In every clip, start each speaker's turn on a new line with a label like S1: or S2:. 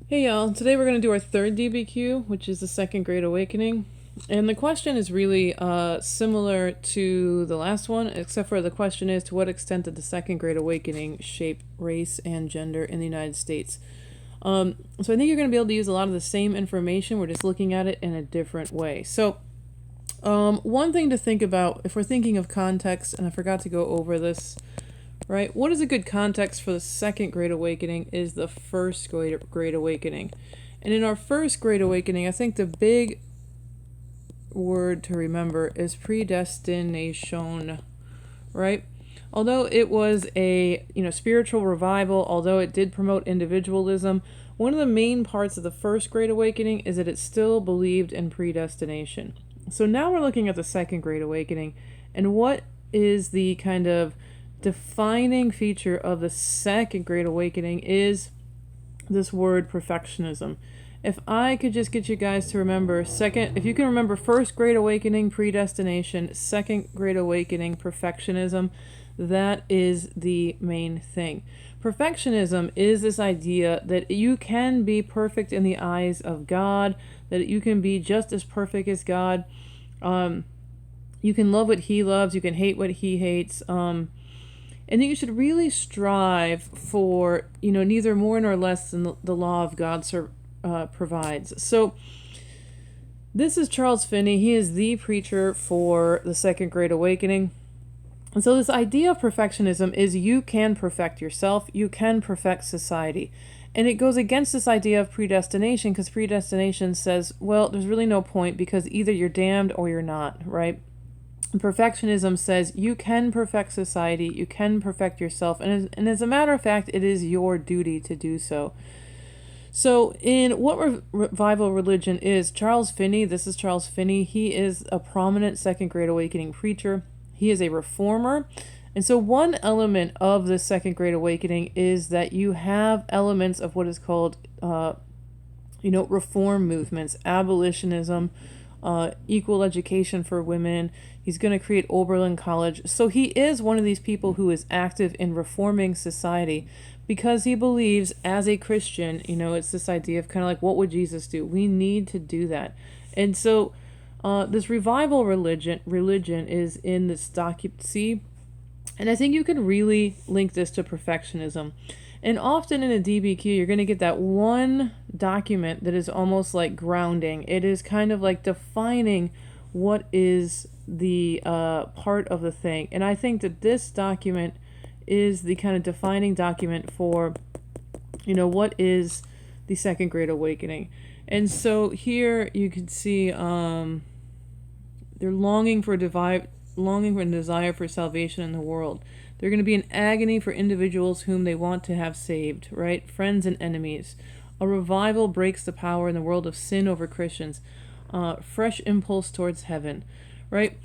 S1: Hey y'all, today we're going to do our third DBQ, which is the Second Great Awakening. And the question is really similar to the last one, except for the question is to what extent did the Second Great Awakening shape race and gender in the United States? So I think you're going to be able to use a lot of the same information, we're just looking at it in a different way. So one thing to think about if we're thinking of context, and I forgot to go over this, right? What is a good context for the Second Great Awakening is the First Great Awakening. And in our First Great Awakening, I think the big word to remember is predestination, right? Although it was a spiritual revival, although it did promote individualism, one of the main parts of the First Great Awakening is that it still believed in predestination. So now we're looking at the Second Great Awakening, and what is the kind of defining feature of the Second Great Awakening is this word perfectionism. If I could just get you guys to remember if you can remember First Great Awakening, predestination, Second Great Awakening, perfectionism, that is the main thing. Perfectionism is this idea that you can be perfect in the eyes of God, that you can be just as perfect as God. You can love what He loves, you can hate what He hates. And that you should really strive for, neither more nor less than the law of God provides. So, this is Charles Finney. He is the preacher for the Second Great Awakening. And so, this idea of perfectionism is you can perfect yourself, you can perfect society. And it goes against this idea of predestination because predestination says, well, there's really no point because either you're damned or you're not, right? Perfectionism says you can perfect society, you can perfect yourself, and as a matter of fact, it is your duty to do so. So, in what revival religion is, Charles Finney, this is Charles Finney, he is a prominent Second Great Awakening preacher. He is a reformer. And so, one element of the Second Great Awakening is that you have elements of what is called, reform movements, abolitionism, equal education for women. He's going to create Oberlin College. So he is one of these people who is active in reforming society because he believes as a Christian, it's this idea of kind of like, what would Jesus do? We need to do that. And so this revival religion is in this document C. And I think you can really link this to perfectionism. And often in a DBQ, you're going to get that one document that is almost like grounding. It is kind of like defining what is the part of the thing. And I think that this document is the kind of defining document for, what is the Second Great Awakening. And so here you can see they're longing for and desire for salvation in the world. They're going to be in agony for individuals whom they want to have saved, right? Friends and enemies. A revival breaks the power in the world of sin over Christians. Fresh impulse towards heaven, right?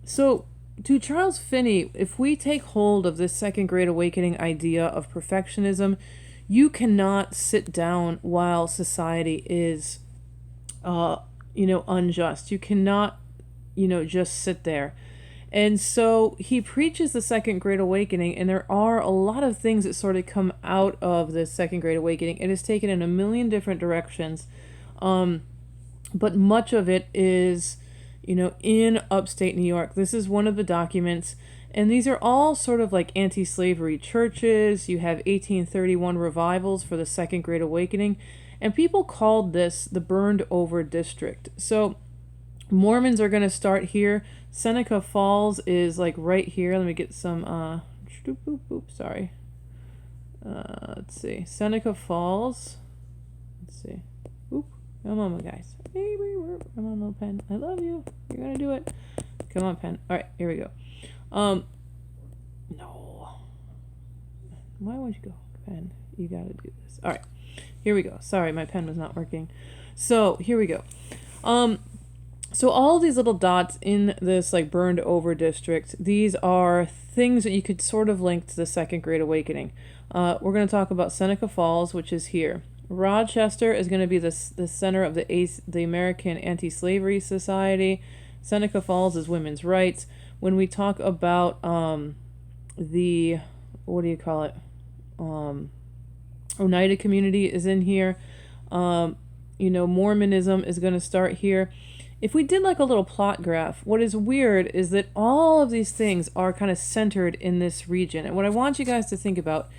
S1: So, to Charles Finney, if we take hold of this Second Great Awakening idea of perfectionism, you cannot sit down while society is, unjust. You cannot, just sit there. And so he preaches the Second Great Awakening, and there are a lot of things that sort of come out of the Second Great Awakening. It is taken in a million different directions, but much of it is, in upstate New York. This is one of the documents, and these are all sort of like anti-slavery churches. You have 1831 revivals for the Second Great Awakening, and people called this the burned over district. So Mormons are going to start here. Seneca Falls is like right here. Let me get some, sorry. Let's see. Seneca Falls. Let's see. Oop. Come on, guys. Come on, little pen. I love you. You're going to do it. Come on, pen. All right, here we go. No. Why won't you go, pen? You got to do this. All right. Here we go. Sorry, my pen was not working. So, here we go. So all these little dots in this like burned over district, these are things that you could sort of link to the Second Great Awakening. We're going to talk about Seneca Falls, which is here. Rochester is going to be the center of the American Anti-Slavery Society. Seneca Falls is women's rights. When we talk about the, what do you call it? Oneida community is in here. Mormonism is going to start here. If we did like a little plot graph, what is weird is that all of these things are kind of centered in this region. And what I want you guys to think about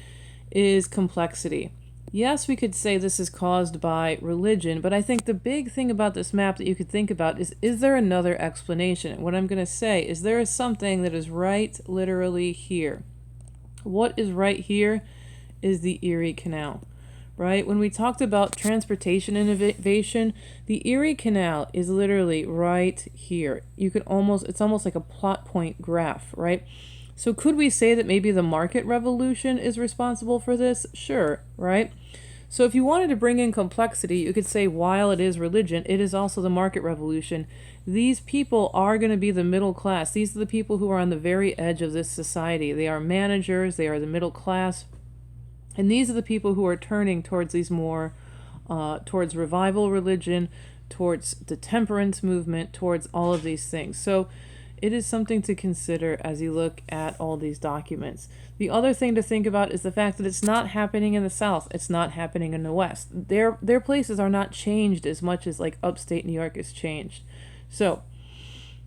S1: is complexity. Yes, we could say this is caused by religion, but I think the big thing about this map that you could think about is there another explanation? And what I'm going to say is there is something that is right literally here. What is right here is the Erie Canal, right? When we talked about transportation innovation, the Erie Canal is literally right here. It's almost like a plot point graph, right? So could we say that maybe the market revolution is responsible for this? Sure, right? So if you wanted to bring in complexity, you could say while it is religion, it is also the market revolution. These people are going to be the middle class. These are the people who are on the very edge of this society. They are managers, they are the middle class. And these are the people who are turning towards these more, towards revival religion, towards the temperance movement, towards all of these things. So it is something to consider as you look at all these documents. The other thing to think about is the fact that it's not happening in the South. It's not happening in the West. Their places are not changed as much as like upstate New York is changed. So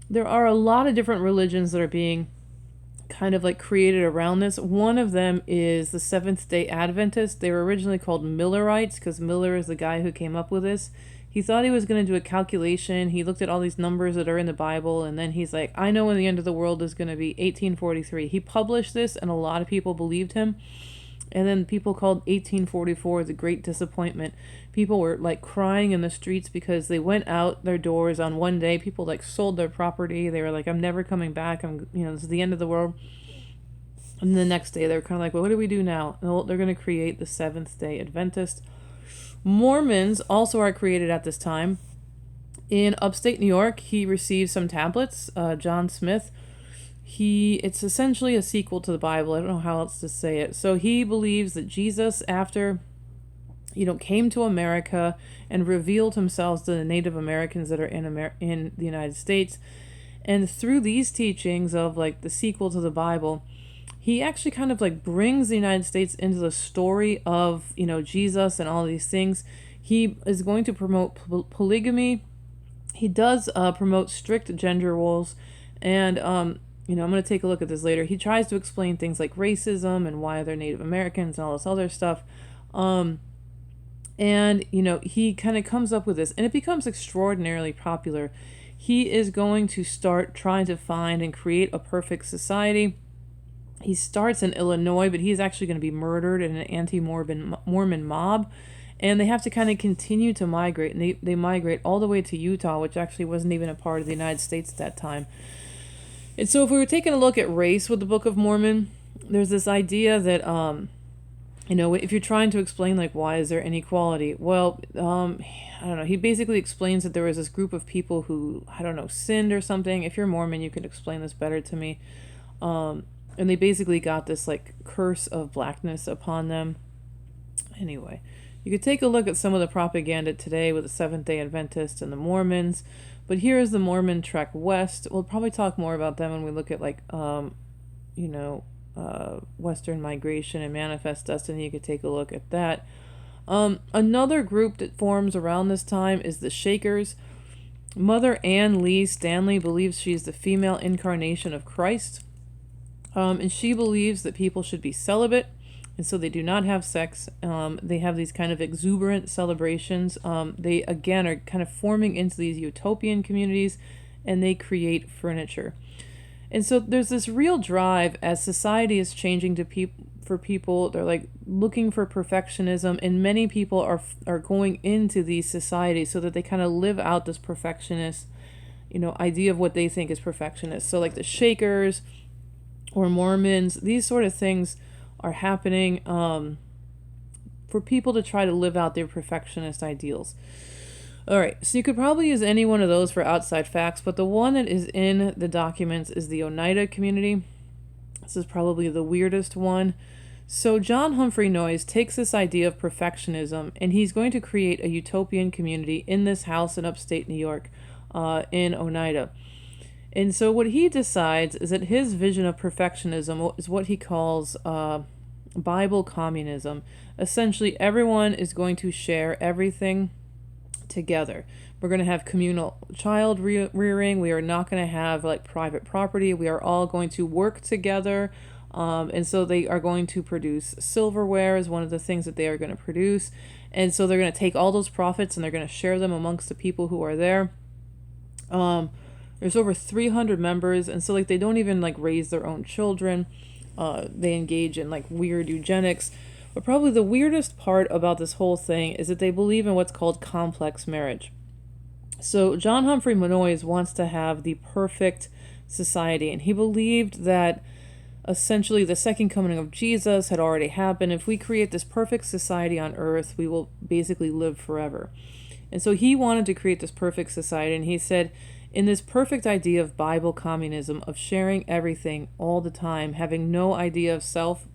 S1: there are a lot of different religions that are being kind of like created around this. One of them is the Seventh-day Adventists. They were originally called Millerites because Miller is the guy who came up with this. He thought he was going to do a calculation. He looked at all these numbers that are in the Bible, and then he's like, I know when the end of the world is going to be 1843. He published this, and a lot of people believed him. And then people called 1844 the Great Disappointment. People were like crying in the streets because they went out their doors on one day. People like sold their property. They were like, I'm never coming back. This is the end of the world. And the next day they're kind of like, well, what do we do now? Well, they're going to create the Seventh-day Adventist. Mormons also are created at this time. In upstate New York, he received some tablets. John Smith. It's essentially a sequel to the Bible. I don't know how else to say it. So he believes that Jesus, after, came to America and revealed himself to the Native Americans that are in the United States. And through these teachings of like the sequel to the Bible, he actually kind of like brings the United States into the story of, Jesus and all these things. He is going to promote polygamy. He does promote strict gender roles. And, I'm going to take a look at this later. He tries to explain things like racism and why they're Native Americans and all this other stuff. He kind of comes up with this, and it becomes extraordinarily popular. He is going to start trying to find and create a perfect society. He starts in Illinois, but he's actually going to be murdered in an anti-Mormon mob. And they have to kind of continue to migrate. And they migrate all the way to Utah, which actually wasn't even a part of the United States at that time. And so if we were taking a look at race with the Book of Mormon, there's this idea that, if you're trying to explain, like, why is there inequality? Well, I don't know. He basically explains that there was this group of people who, sinned or something. If you're Mormon, you could explain this better to me. And they basically got this like curse of blackness upon them. Anyway, you could take a look at some of the propaganda today with the Seventh-day Adventists and the Mormons. But here is the Mormon Trek West. We'll probably talk more about them when we look at like, Western migration and Manifest Destiny. You could take a look at that. Another group that forms around this time is the Shakers. Mother Ann Lee Stanley believes she's the female incarnation of Christ. And she believes that people should be celibate, and so they do not have sex. They have these kind of exuberant celebrations. They, again, are kind of forming into these utopian communities, and they create furniture. And so there's this real drive as society is changing for people. They're like looking for perfectionism, and many people are going into these societies so that they kind of live out this perfectionist, idea of what they think is perfectionist. So like the Shakers or Mormons, these sort of things are happening for people to try to live out their perfectionist ideals. All right, so you could probably use any one of those for outside facts, but the one that is in the documents is the Oneida community. This is probably the weirdest one. So John Humphrey Noyes takes this idea of perfectionism, and he's going to create a utopian community in this house in upstate New York, in Oneida. And so what he decides is that his vision of perfectionism is what he calls Bible communism. Essentially, everyone is going to share everything together. We're going to have communal child rearing. We are not going to have like private property. We are all going to work together. And so they are going to produce silverware is one of the things that they are going to produce. And so they're going to take all those profits and they're going to share them amongst the people who are there. There's over 300 members, and so like they don't even like raise their own children. They engage in like weird eugenics. But probably the weirdest part about this whole thing is that they believe in what's called complex marriage. So John Humphrey Monois wants to have the perfect society, and he believed that essentially the second coming of Jesus had already happened. If we create this perfect society on earth, we will basically live forever. And so he wanted to create this perfect society, and he said, in this perfect idea of Bible communism, of sharing everything all the time, having no idea of self,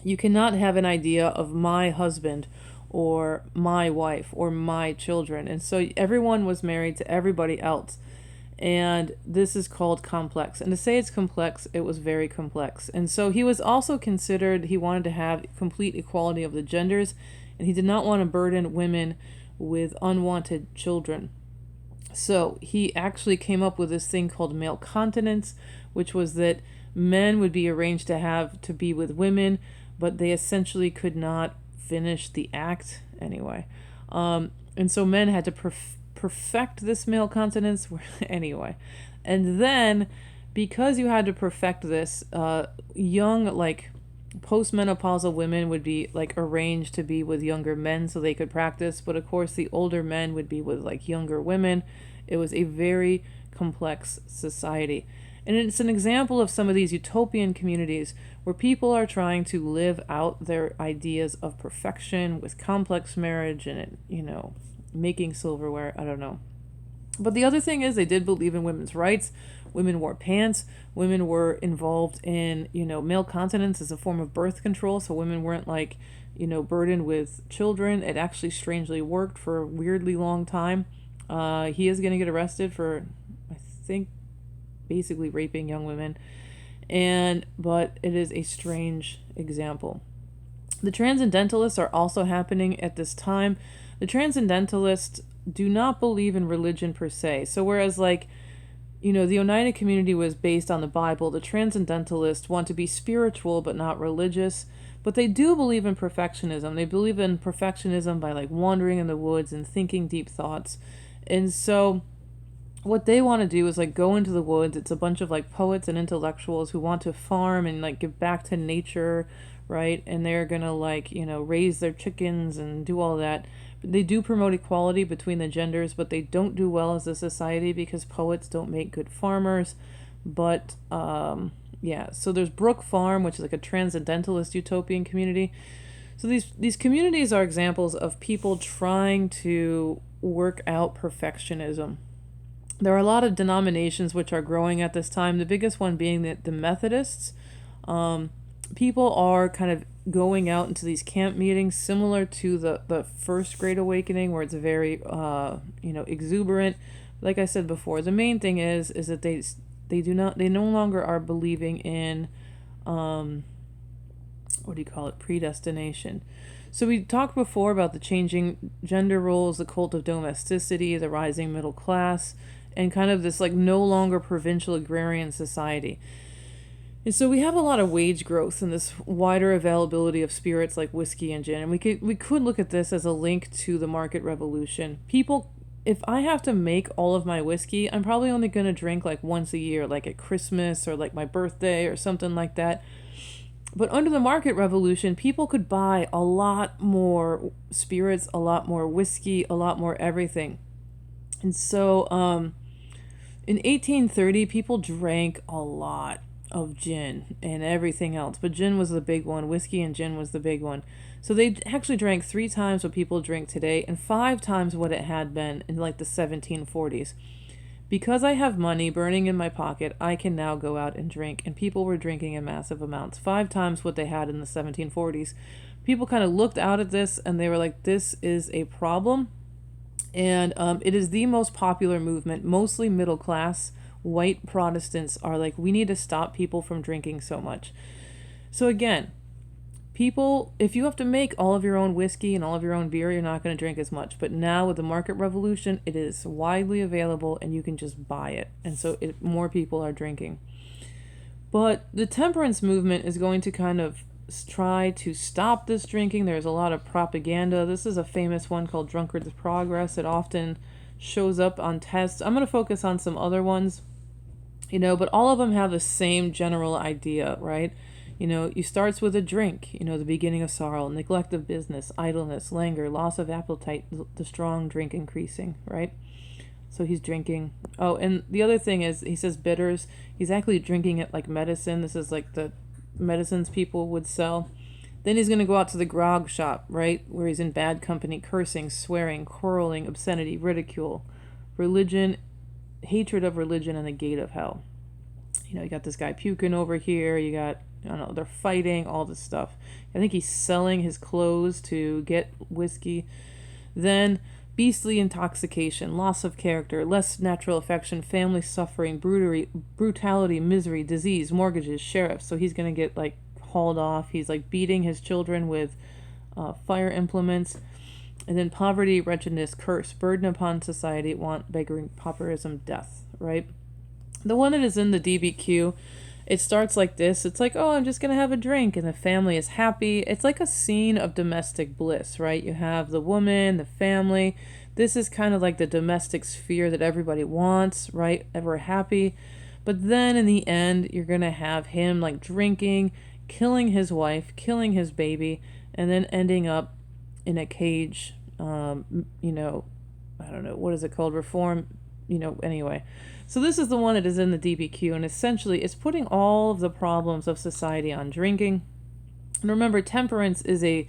S1: you cannot have an idea of my husband or my wife or my children. And so everyone was married to everybody else. And this is called complex. And to say it's complex, it was very complex. And so he was also considered, he wanted to have complete equality of the genders, and he did not want to burden women with unwanted children. So he actually came up with this thing called male continence, which was that men would be arranged to be with women, but they essentially could not finish the act anyway. And so men had to perfect this male continence anyway. And then because you had to perfect this, young like postmenopausal women would be like arranged to be with younger men so they could practice, but of course the older men would be with like younger women. It was a very complex society. And it's an example of some of these utopian communities where people are trying to live out their ideas of perfection with complex marriage and, making silverware. I don't know. But the other thing is they did believe in women's rights. Women wore pants. Women were involved in, male continence as a form of birth control. So women weren't like, burdened with children. It actually strangely worked for a weirdly long time. He is going to get arrested for, I think, basically raping young women. But it is a strange example. The transcendentalists are also happening at this time. The transcendentalists do not believe in religion per se. So whereas the Oneida community was based on the Bible, the transcendentalists want to be spiritual but not religious. But they do believe in perfectionism. They believe in perfectionism by like wandering in the woods and thinking deep thoughts. And so what they want to do is like go into the woods. It's a bunch of like poets and intellectuals who want to farm and like give back to nature, right? And they're going to raise their chickens and do all that. They do promote equality between the genders, but they don't do well as a society because poets don't make good farmers. But so there's Brook Farm, which is like a transcendentalist utopian community. So these communities are examples of people trying to work out perfectionism. There are a lot of denominations which are growing at this time, the biggest one being the Methodists. People are kind of going out into these camp meetings similar to the first Great Awakening, where it's very exuberant. Like I said before, the main thing is that they no longer are believing in predestination. So we talked before about the changing gender roles, the cult of domesticity, the rising middle class, and kind of this like no longer provincial agrarian society. And so we have a lot of wage growth and this wider availability of spirits like whiskey and gin. And we could look at this as a link to the market revolution. If I have to make all of my whiskey, I'm probably only going to drink like once a year, like at Christmas or like my birthday or something like that. But under the market revolution, people could buy a lot more spirits, a lot more whiskey, a lot more everything. And so in 1830, people drank a lot of gin and everything else, but gin was the big one. Whiskey and gin was the big one. So they actually drank 3 times what people drink today and 5 times what it had been in like the 1740s. Because I have money burning in my pocket, I can now go out and drink, and people were drinking in massive amounts, 5 times what they had in the 1740s. People kind of looked out at this and they were like, this is a problem. And it is the most popular movement. Mostly middle class white Protestants are like, we need to stop people from drinking so much. So again, People, if you have to make all of your own whiskey and all of your own beer, you're not going to drink as much. But now with the market revolution, it is widely available and you can just buy it. And so more people are drinking. But the temperance movement is going to kind of try to stop this drinking. There's a lot of propaganda. This is a famous one called Drunkard's Progress. It often shows up on tests. I'm going to focus on some other ones, but all of them have the same general idea, right? You starts with a drink, the beginning of sorrow, neglect of business, idleness, languor, loss of appetite, the strong drink increasing, right? So he's drinking. Oh, and the other thing is, he says bitters. He's actually drinking it like medicine. This is like the medicines people would sell. Then he's going to go out to the grog shop, right? Where he's in bad company, cursing, swearing, quarreling, obscenity, ridicule, religion, hatred of religion, and the gate of hell. You got this guy puking over here. You got, I don't know, they're fighting, all this stuff. I think he's selling his clothes to get whiskey. Then beastly intoxication, loss of character, less natural affection, family suffering, brutality, misery, disease, mortgages, sheriffs. So he's going to get like hauled off. He's like beating his children with fire implements. And then poverty, wretchedness, curse, burden upon society, want, beggary, pauperism, death, right? The one that is in the DBQ, it starts like this. It's like, oh, I'm just going to have a drink, and the family is happy. It's like a scene of domestic bliss, right? You have the woman, the family. This is kind of like the domestic sphere that everybody wants, right? Ever happy. But then in the end, you're going to have him like drinking, killing his wife, killing his baby, and then ending up in a cage. I don't know, what is it called? Reform, anyway. So this is the one that is in the DBQ, and essentially it's putting all of the problems of society on drinking. And remember, temperance is the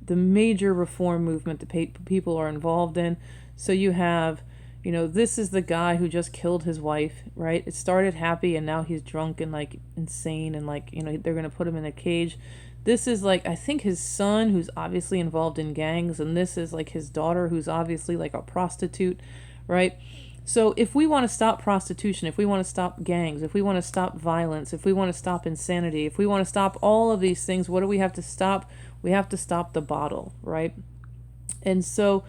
S1: major reform movement that people are involved in. So you have, this is the guy who just killed his wife, right? It started happy, and now he's drunk and like insane, and like, they're going to put him in a cage. This is like, I think his son, who's obviously involved in gangs, and this is like his daughter, who's obviously like a prostitute, right? So if we want to stop prostitution, if we want to stop gangs, if we want to stop violence, if we want to stop insanity, if we want to stop all of these things, what do we have to stop? We have to stop the bottle, right? And so,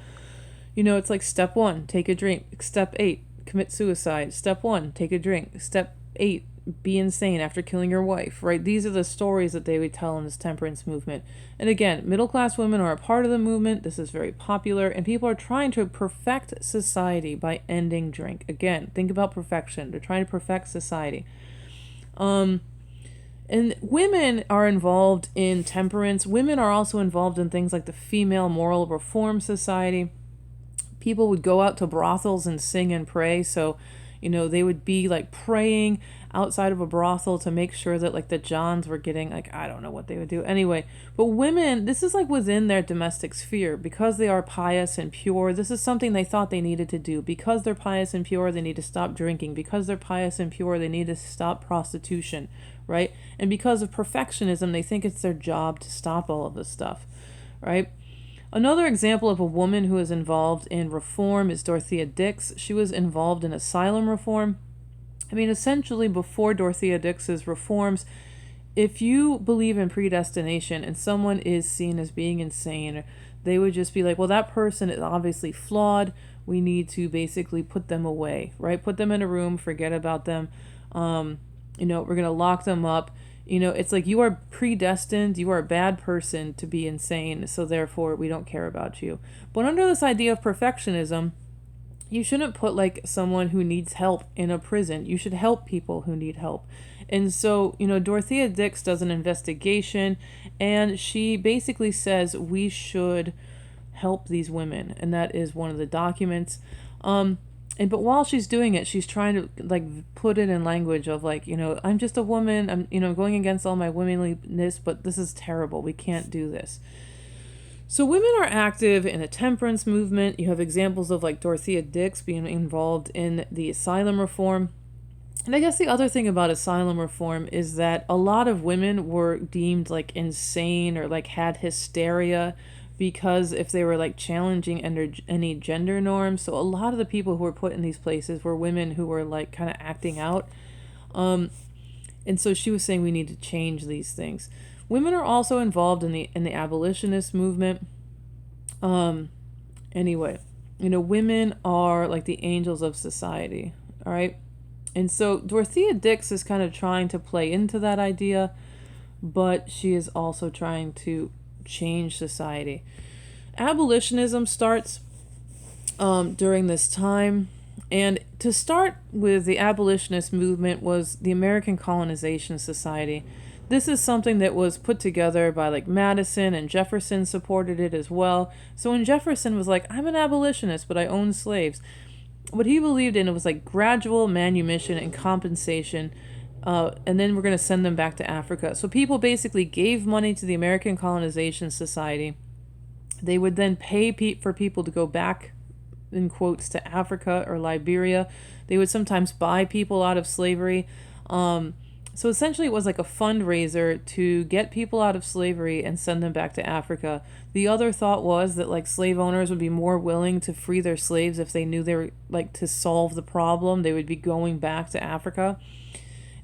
S1: it's like step 1, take a drink. Step 8, commit suicide. Step 1, take a drink. Step 8, be insane after killing your wife, right? These are the stories that they would tell in this temperance movement. And again, middle-class women are a part of the movement. This is very popular, and people are trying to perfect society by ending drink. Again, think about perfection. They're trying to perfect society. And women are involved in temperance. Women are also involved in things like the Female Moral Reform Society. People would go out to brothels and sing and pray. So, they would be like praying outside of a brothel to make sure that like the Johns were getting, like, I don't know what they would do anyway. But women, this is like within their domestic sphere, because they are pious and pure. This is something they thought they needed to do. Because they're pious and pure, they need to stop drinking. Because they're pious and pure, they need to stop prostitution, right? And because of perfectionism, they think it's their job to stop all of this stuff, right? Another example of a woman who is involved in reform is Dorothea Dix. She was involved in asylum reform. I mean, essentially, before Dorothea Dix's reforms, if you believe in predestination and someone is seen as being insane, they would just be like, well, that person is obviously flawed. We need to basically put them away, right? Put them in a room, forget about them. We're going to lock them up. It's like you are predestined, you are a bad person to be insane, so therefore we don't care about you. But under this idea of perfectionism, you shouldn't put like someone who needs help in a prison. You should help people who need help. And so, Dorothea Dix does an investigation, and she basically says we should help these women, and that is one of the documents. But while she's doing it, she's trying to like put it in language of like, I'm just a woman. I'm, going against all my womanliness, but this is terrible. We can't do this. So women are active in the temperance movement. You have examples of like Dorothea Dix being involved in the asylum reform. And I guess the other thing about asylum reform is that a lot of women were deemed like insane or like had hysteria, because if they were like challenging any gender norms. So a lot of the people who were put in these places were women who were like kind of acting out. And so she was saying we need to change these things. Women are also involved in the abolitionist movement. Anyway, women are like the angels of society, all right? And so Dorothea Dix is kind of trying to play into that idea, but she is also trying to change society. Abolitionism starts during this time. And to start with, the abolitionist movement was the American Colonization Society. This is something that was put together by like Madison, and Jefferson supported it as well. So when Jefferson was like, I'm an abolitionist, but I own slaves, what he believed in, it was like gradual manumission and compensation, and then we're going to send them back to Africa. So people basically gave money to the American Colonization Society. They would then pay for people to go back, in quotes, to Africa or Liberia. They would sometimes buy people out of slavery. So essentially it was like a fundraiser to get people out of slavery and send them back to Africa. The other thought was that like slave owners would be more willing to free their slaves if they knew they were like to solve the problem. They would be going back to Africa.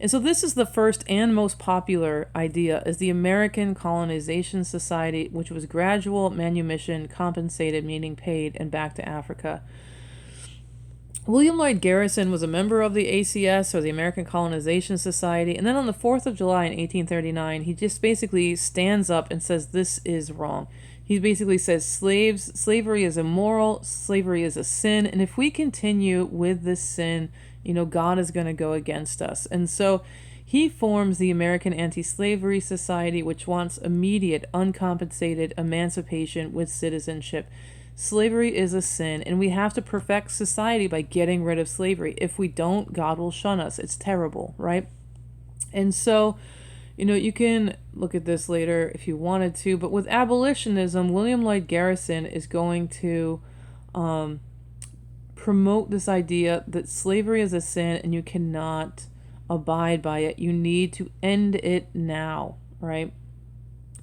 S1: And so this is the first and most popular idea, is the American Colonization Society, which was gradual manumission, compensated, meaning paid, and back to Africa. William Lloyd Garrison was a member of the ACS, or the American Colonization Society, and then on the 4th of July in 1839, he just basically stands up and says this is wrong. He basically says slavery is immoral, slavery is a sin, and if we continue with this sin, God is going to go against us. And so he forms the American Anti-Slavery Society, which wants immediate, uncompensated emancipation with citizenship. Slavery is a sin, and we have to perfect society by getting rid of slavery. If we don't, God will shun us. It's terrible, right? And so, you can look at this later if you wanted to, but with abolitionism, William Lloyd Garrison is going to promote this idea that slavery is a sin and you cannot abide by it. You need to end it now, right?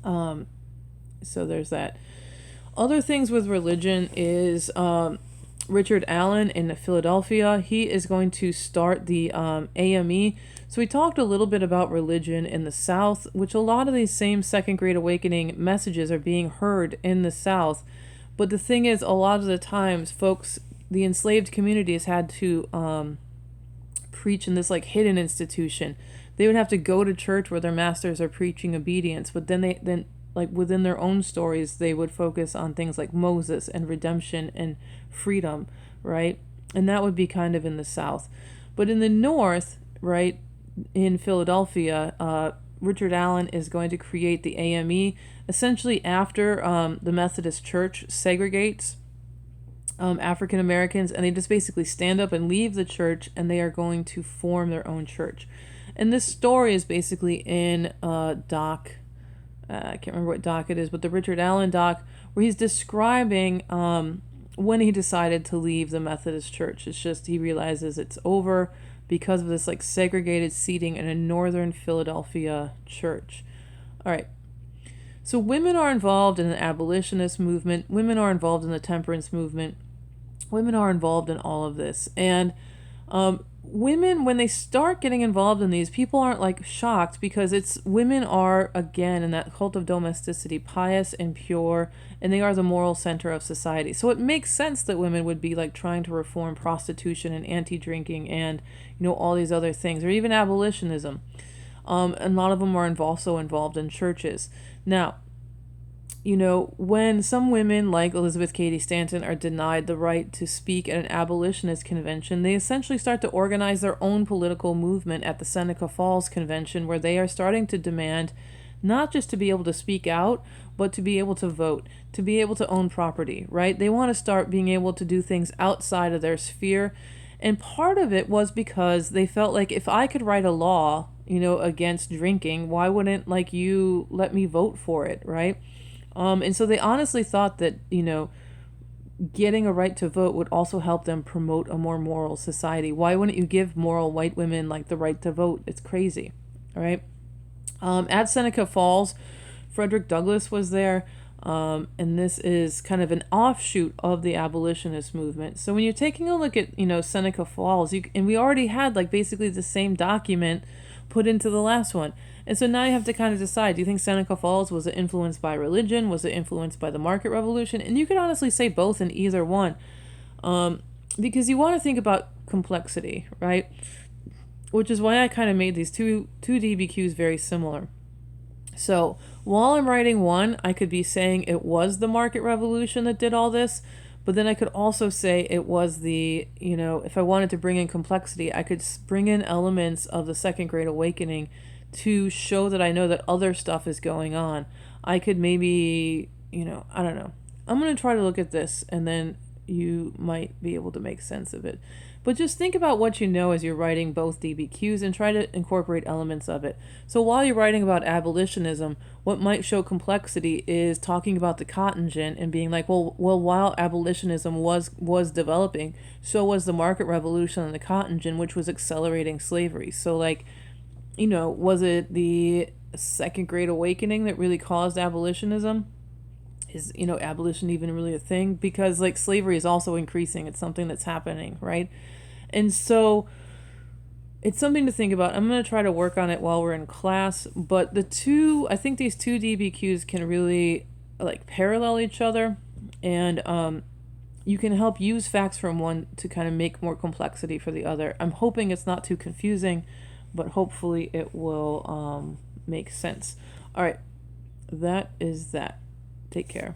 S1: So there's that. Other things with religion is Richard Allen in Philadelphia. He is going to start the AME. So we talked a little bit about religion in the South, which a lot of these same Second Great Awakening messages are being heard in the South. But the thing is, a lot of the times, folks, the enslaved communities had to preach in this like hidden institution. They would have to go to church where their masters are preaching obedience, but then like within their own stories, they would focus on things like Moses and redemption and freedom, right? And that would be kind of in the South. But in the North, right, in Philadelphia, Richard Allen is going to create the AME essentially after the Methodist Church segregates African Americans, and they just basically stand up and leave the church, and they are going to form their own church. And this story is basically in Doc, I can't remember what doc it is, but the Richard Allen doc, where he's describing when he decided to leave the Methodist Church. It's just he realizes it's over because of this like segregated seating in a northern Philadelphia church. All right. So women are involved in the abolitionist movement. Women are involved in the temperance movement. Women are involved in all of this. And women, when they start getting involved in these, people aren't like shocked, because women are, again, in that cult of domesticity, pious and pure, and they are the moral center of society. So it makes sense that women would be like trying to reform prostitution and anti-drinking and, all these other things, or even abolitionism. And a lot of them are also involved in churches. Now, when some women like Elizabeth Cady Stanton are denied the right to speak at an abolitionist convention, they essentially start to organize their own political movement at the Seneca Falls Convention, where they are starting to demand not just to be able to speak out, but to be able to vote, to be able to own property, right? They want to start being able to do things outside of their sphere. And part of it was because they felt like, if I could write a law, against drinking, why wouldn't you let me vote for it, right? And so they honestly thought that, getting a right to vote would also help them promote a more moral society. Why wouldn't you give moral white women the right to vote? It's crazy, all right? At Seneca Falls, Frederick Douglass was there, and this is kind of an offshoot of the abolitionist movement. So when you're taking a look at, Seneca Falls, and we already had basically the same document put into the last one. And so now you have to kind of decide, do you think Seneca Falls was it influenced by religion? Was it influenced by the market revolution? And you could honestly say both in either one. Because you want to think about complexity, right? Which is why I kind of made these two DBQs very similar. So while I'm writing one, I could be saying it was the market revolution that did all this, but then I could also say it was the, if I wanted to bring in complexity, I could bring in elements of the Second Great Awakening to show that I know that other stuff is going on. I could maybe, I don't know. I'm going to try to look at this and then you might be able to make sense of it. But just think about what you know as you're writing both DBQs and try to incorporate elements of it. So while you're writing about abolitionism, what might show complexity is talking about the cotton gin and being like, well, while abolitionism was developing, so was the market revolution and the cotton gin, which was accelerating slavery. So was it the Second Great Awakening that really caused abolitionism? Is abolition even really a thing? Because slavery is also increasing. It's something that's happening, right? And so it's something to think about. I'm going to try to work on it while we're in class, but I think these two DBQs can really parallel each other, and you can help use facts from one to kind of make more complexity for the other. I'm hoping it's not too confusing, but hopefully it will make sense. All right, that is that. Take care.